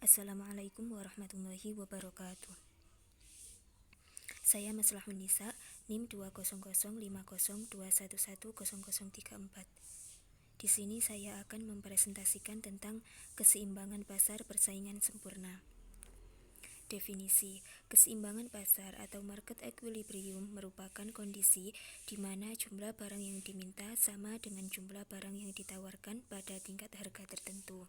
Assalamualaikum warahmatullahi wabarakatuh. Saya Maslahun Nisa, NIM 20050211034. Di sini saya akan mempresentasikan tentang keseimbangan pasar persaingan sempurna. Definisi: keseimbangan pasar atau market equilibrium merupakan kondisi di mana jumlah barang yang diminta sama dengan jumlah barang yang ditawarkan pada tingkat harga tertentu.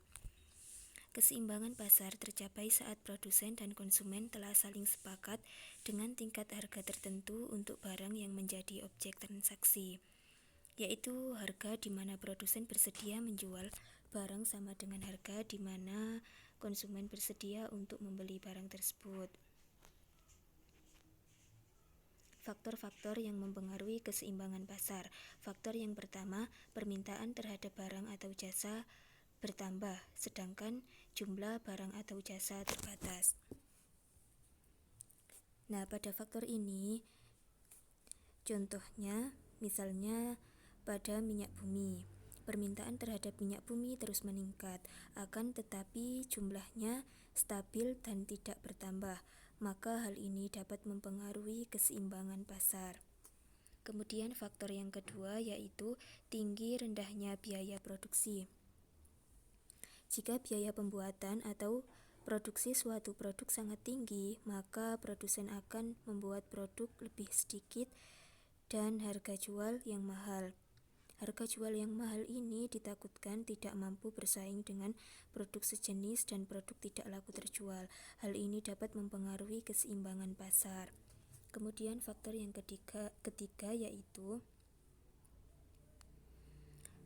Keseimbangan pasar tercapai saat produsen dan konsumen telah saling sepakat dengan tingkat harga tertentu untuk barang yang menjadi objek transaksi, yaitu harga di mana produsen bersedia menjual barang sama dengan harga di mana konsumen bersedia untuk membeli barang tersebut. Faktor-faktor yang mempengaruhi keseimbangan pasar. Faktor yang pertama, permintaan terhadap barang atau jasa bertambah, sedangkan jumlah barang atau jasa terbatas. Nah, pada faktor ini, contohnya misalnya pada minyak bumi. Permintaan terhadap minyak bumi terus meningkat, akan tetapi jumlahnya stabil dan tidak bertambah, maka hal ini dapat mempengaruhi keseimbangan pasar. Kemudian faktor yang kedua yaitu tinggi rendahnya biaya produksi. Jika biaya pembuatan atau produksi suatu produk sangat tinggi, maka produsen akan membuat produk lebih sedikit dan harga jual yang mahal. Harga jual yang mahal ini ditakutkan tidak mampu bersaing dengan produk sejenis dan produk tidak laku terjual. Hal ini dapat mempengaruhi keseimbangan pasar. Kemudian faktor yang ketiga yaitu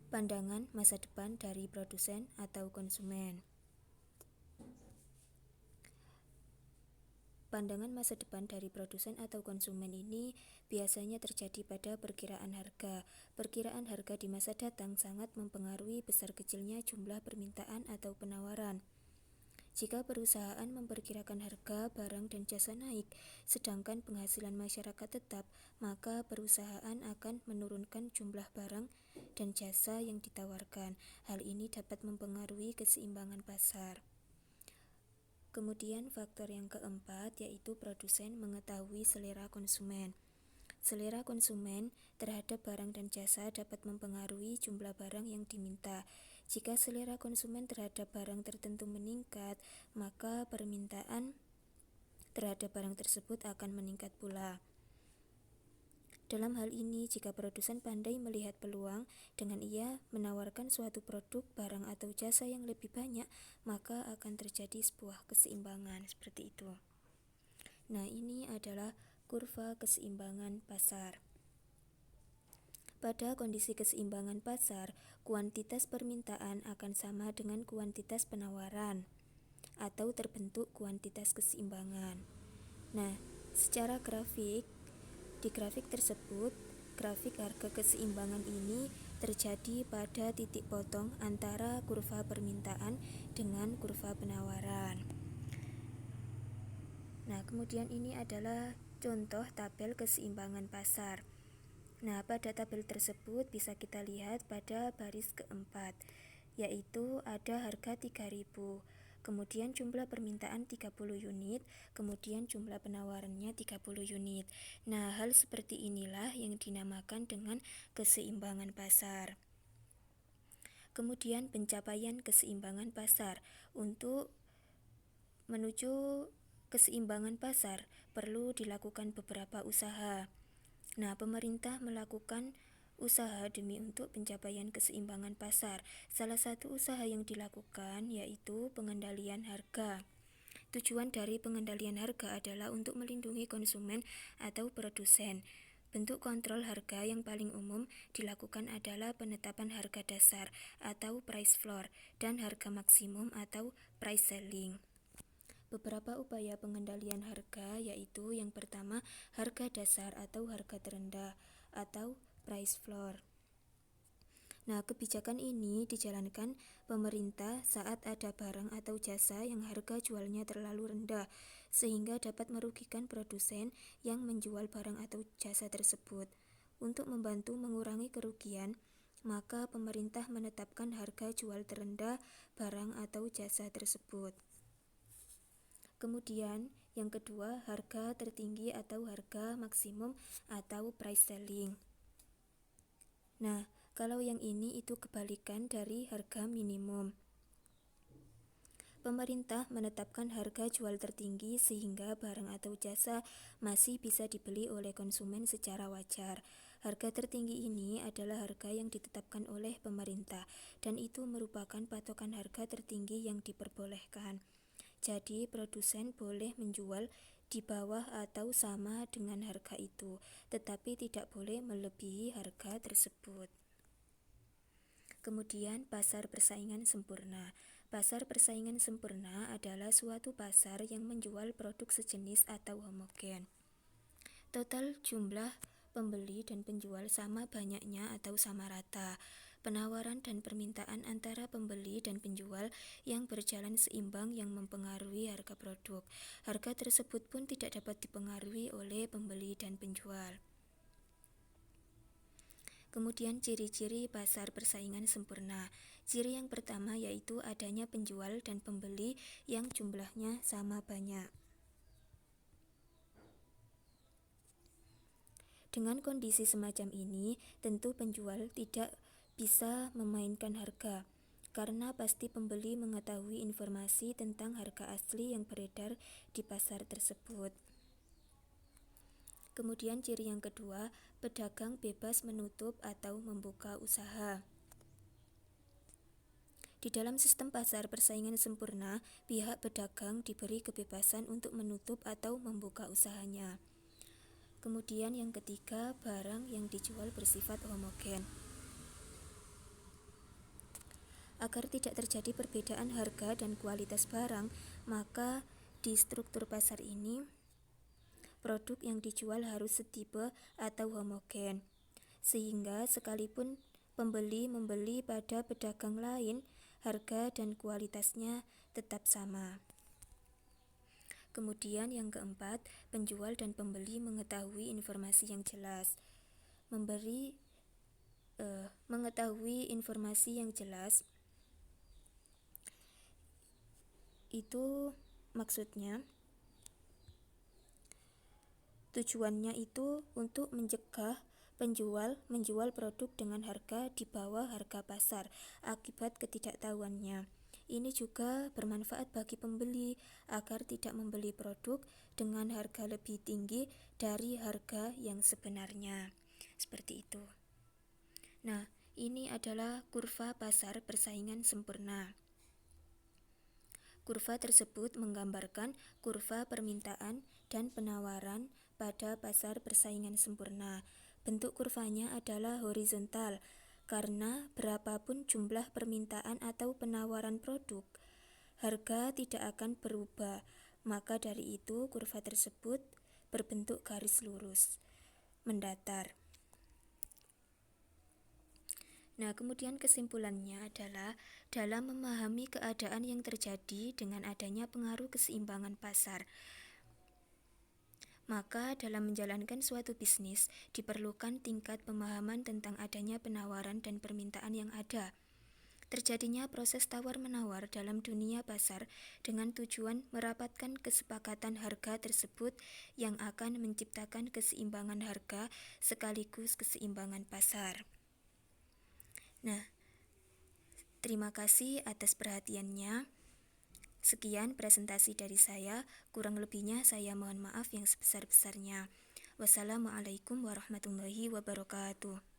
pandangan masa depan dari produsen atau konsumen. Pandangan masa depan dari produsen atau konsumen ini biasanya terjadi pada perkiraan harga. Perkiraan harga di masa datang sangat mempengaruhi besar kecilnya jumlah permintaan atau penawaran. Jika perusahaan memperkirakan harga barang dan jasa naik, sedangkan penghasilan masyarakat tetap, maka perusahaan akan menurunkan jumlah barang dan jasa yang ditawarkan. Hal ini dapat mempengaruhi keseimbangan pasar. Kemudian faktor yang keempat yaitu produsen mengetahui selera konsumen. Selera konsumen terhadap barang dan jasa dapat mempengaruhi jumlah barang yang diminta. Jika selera konsumen terhadap barang tertentu meningkat, maka permintaan terhadap barang tersebut akan meningkat pula. Dalam hal ini, jika produsen pandai melihat peluang dengan ia menawarkan suatu produk, barang atau jasa yang lebih banyak, maka akan terjadi sebuah keseimbangan seperti itu. Nah, ini adalah kurva keseimbangan pasar. Pada kondisi keseimbangan pasar, kuantitas permintaan akan sama dengan kuantitas penawaran atau terbentuk kuantitas keseimbangan. Nah, secara grafik, di grafik tersebut, grafik harga keseimbangan ini terjadi pada titik potong antara kurva permintaan dengan kurva penawaran. Nah, kemudian ini adalah contoh tabel keseimbangan pasar. Nah, pada tabel tersebut bisa kita lihat pada baris keempat, yaitu ada harga 3.000, kemudian jumlah permintaan 30 unit, kemudian jumlah penawarannya 30 unit. Nah, hal seperti inilah yang dinamakan dengan keseimbangan pasar. Kemudian pencapaian keseimbangan pasar. Untuk menuju keseimbangan pasar perlu dilakukan beberapa usaha. Nah, pemerintah melakukan usaha demi untuk pencapaian keseimbangan pasar. Salah satu usaha yang dilakukan yaitu pengendalian harga. Tujuan dari pengendalian harga adalah untuk melindungi konsumen atau produsen. Bentuk kontrol harga yang paling umum dilakukan adalah penetapan harga dasar atau price floor dan harga maksimum atau price ceiling. Beberapa upaya pengendalian harga yaitu yang pertama, harga dasar atau harga terendah atau price floor. Nah, kebijakan ini dijalankan pemerintah saat ada barang atau jasa yang harga jualnya terlalu rendah sehingga dapat merugikan produsen yang menjual barang atau jasa tersebut. Untuk membantu mengurangi kerugian, maka pemerintah menetapkan harga jual terendah barang atau jasa tersebut. Kemudian yang kedua, harga tertinggi atau harga maksimum atau price selling. Nah, kalau yang ini itu kebalikan dari harga minimum. Pemerintah menetapkan harga jual tertinggi sehingga barang atau jasa masih bisa dibeli oleh konsumen secara wajar. Harga tertinggi ini adalah harga yang ditetapkan oleh pemerintah dan itu merupakan patokan harga tertinggi yang diperbolehkan. Jadi, produsen boleh menjual di bawah atau sama dengan harga itu, tetapi tidak boleh melebihi harga tersebut. Kemudian, pasar persaingan sempurna. Pasar persaingan sempurna adalah suatu pasar yang menjual produk sejenis atau homogen. Total jumlah pembeli dan penjual sama banyaknya atau sama rata. Penawaran dan permintaan antara pembeli dan penjual yang berjalan seimbang yang mempengaruhi harga produk. Harga tersebut pun tidak dapat dipengaruhi oleh pembeli dan penjual. Kemudian ciri-ciri pasar persaingan sempurna. Ciri yang pertama yaitu adanya penjual dan pembeli yang jumlahnya sama banyak. Dengan kondisi semacam ini, tentu penjual tidak bisa memainkan harga, karena pasti pembeli mengetahui informasi tentang harga asli yang beredar di pasar tersebut. Kemudian ciri yang kedua, pedagang bebas menutup atau membuka usaha. Di dalam sistem pasar persaingan sempurna, pihak pedagang diberi kebebasan untuk menutup atau membuka usahanya. Kemudian yang ketiga, barang yang dijual bersifat homogen. Agar tidak terjadi perbedaan harga dan kualitas barang, maka di struktur pasar ini, produk yang dijual harus setipe atau homogen, sehingga sekalipun pembeli membeli pada pedagang lain, harga dan kualitasnya tetap sama. Kemudian yang keempat, penjual dan pembeli mengetahui informasi yang jelas. Mengetahui informasi yang jelas itu maksudnya tujuannya itu untuk mencegah penjual menjual produk dengan harga di bawah harga pasar akibat ketidaktahuannya. Ini juga bermanfaat bagi pembeli agar tidak membeli produk dengan harga lebih tinggi dari harga yang sebenarnya. Seperti itu. Nah, ini adalah kurva pasar persaingan sempurna. Kurva tersebut menggambarkan kurva permintaan dan penawaran pada pasar persaingan sempurna. Bentuk kurvanya adalah horizontal, karena berapapun jumlah permintaan atau penawaran produk, harga tidak akan berubah. Maka dari itu, kurva tersebut berbentuk garis lurus, mendatar. Nah, kemudian kesimpulannya adalah dalam memahami keadaan yang terjadi dengan adanya pengaruh keseimbangan pasar, maka dalam menjalankan suatu bisnis diperlukan tingkat pemahaman tentang adanya penawaran dan permintaan yang ada. Terjadinya proses tawar-menawar dalam dunia pasar dengan tujuan merapatkan kesepakatan harga tersebut yang akan menciptakan keseimbangan harga sekaligus keseimbangan pasar. Nah, terima kasih atas perhatiannya. Sekian presentasi dari saya, kurang lebihnya saya mohon maaf yang sebesar-besarnya. Wassalamualaikum warahmatullahi wabarakatuh.